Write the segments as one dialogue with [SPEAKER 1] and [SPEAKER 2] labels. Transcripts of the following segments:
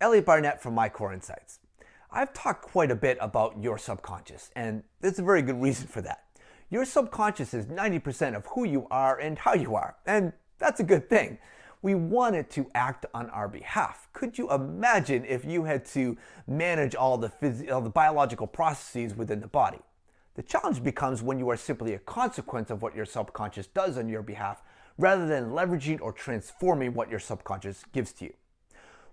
[SPEAKER 1] Elliot Barnett from My Core Insights. I've talked quite a bit about your subconscious, and there's a very good reason for that. Your subconscious is 90% of who you are and how you are, and that's a good thing. We want it to act on our behalf. Could you imagine if you had to manage all the biological processes within the body? The challenge becomes when you are simply a consequence of what your subconscious does on your behalf, rather than leveraging or transforming what your subconscious gives to you.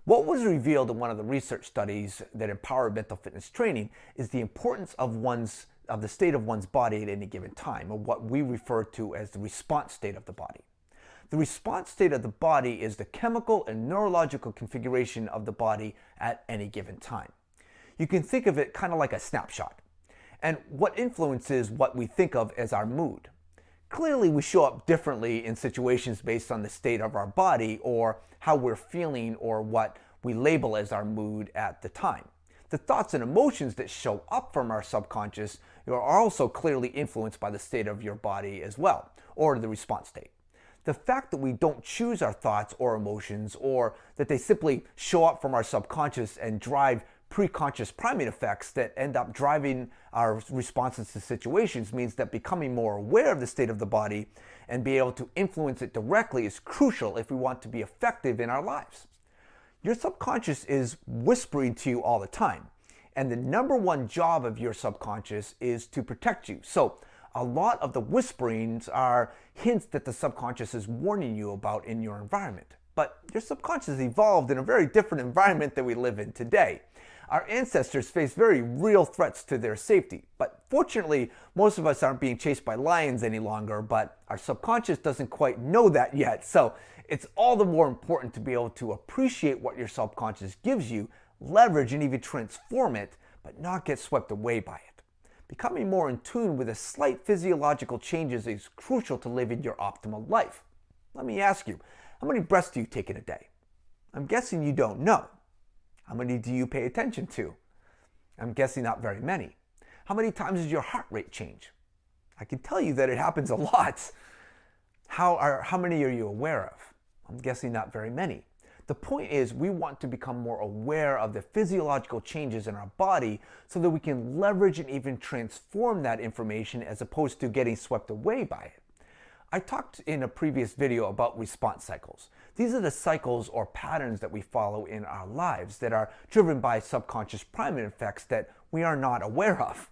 [SPEAKER 1] What was revealed in one of the research studies that empower mental fitness training is the importance of the state of one's body at any given time, or what we refer to as the response state of the body. The response state of the body is the chemical and neurological configuration of the body at any given time. You can think of it kind of like a snapshot. And what influences what we think of as our mood? Clearly, we show up differently in situations based on the state of our body or how we're feeling or what we label as our mood at the time. The thoughts and emotions that show up from our subconscious are also clearly influenced by the state of your body as well, or the response state. The fact that we don't choose our thoughts or emotions, or that they simply show up from our subconscious and drive preconscious primate effects that end up driving our responses to situations, means that becoming more aware of the state of the body and be able to influence it directly is crucial if we want to be effective in our lives. Your subconscious is whispering to you all the time, and the number one job of your subconscious is to protect you. So a lot of the whisperings are hints that the subconscious is warning you about in your environment. But your subconscious evolved in a very different environment than we live in today. Our ancestors faced very real threats to their safety, but fortunately, most of us aren't being chased by lions any longer, but our subconscious doesn't quite know that yet. So it's all the more important to be able to appreciate what your subconscious gives you, leverage and even transform it, but not get swept away by it. Becoming more in tune with the slight physiological changes is crucial to living your optimal life. Let me ask you, how many breaths do you take in a day? I'm guessing you don't know. How many do you pay attention to? I'm guessing not very many. How many times does your heart rate change? I can tell you that it happens a lot. How many are you aware of? I'm guessing not very many. The point is, we want to become more aware of the physiological changes in our body so that we can leverage and even transform that information as opposed to getting swept away by it. I talked in a previous video about response cycles. These are the cycles or patterns that we follow in our lives that are driven by subconscious primate effects that we are not aware of.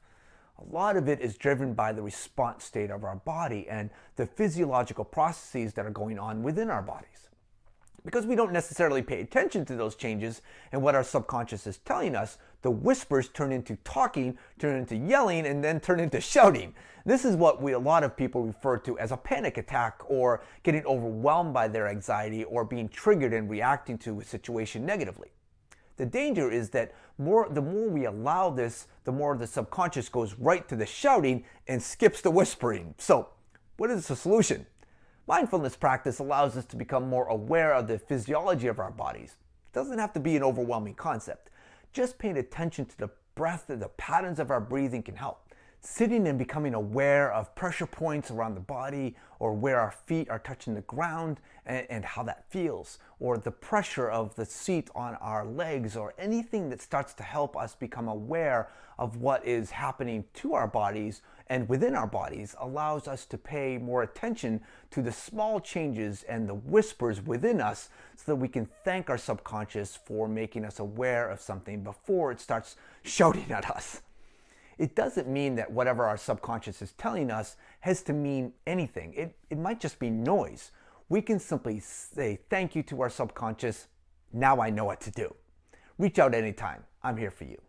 [SPEAKER 1] A lot of it is driven by the response state of our body and the physiological processes that are going on within our bodies. Because we don't necessarily pay attention to those changes and what our subconscious is telling us, the whispers turn into talking, turn into yelling, and then turn into shouting. This is what a lot of people refer to as a panic attack, or getting overwhelmed by their anxiety, or being triggered and reacting to a situation negatively. The danger is that the more we allow this, the more the subconscious goes right to the shouting and skips the whispering. So, what is the solution? Mindfulness practice allows us to become more aware of the physiology of our bodies. It doesn't have to be an overwhelming concept. Just paying attention to the breath and the patterns of our breathing can help. Sitting and becoming aware of pressure points around the body, or where our feet are touching the ground and how that feels, or the pressure of the seat on our legs, or anything that starts to help us become aware of what is happening to our bodies and within our bodies, allows us to pay more attention to the small changes and the whispers within us so that we can thank our subconscious for making us aware of something before it starts shouting at us. It doesn't mean that whatever our subconscious is telling us has to mean anything. It might just be noise. We can simply say thank you to our subconscious. Now I know what to do. Reach out anytime. I'm here for you.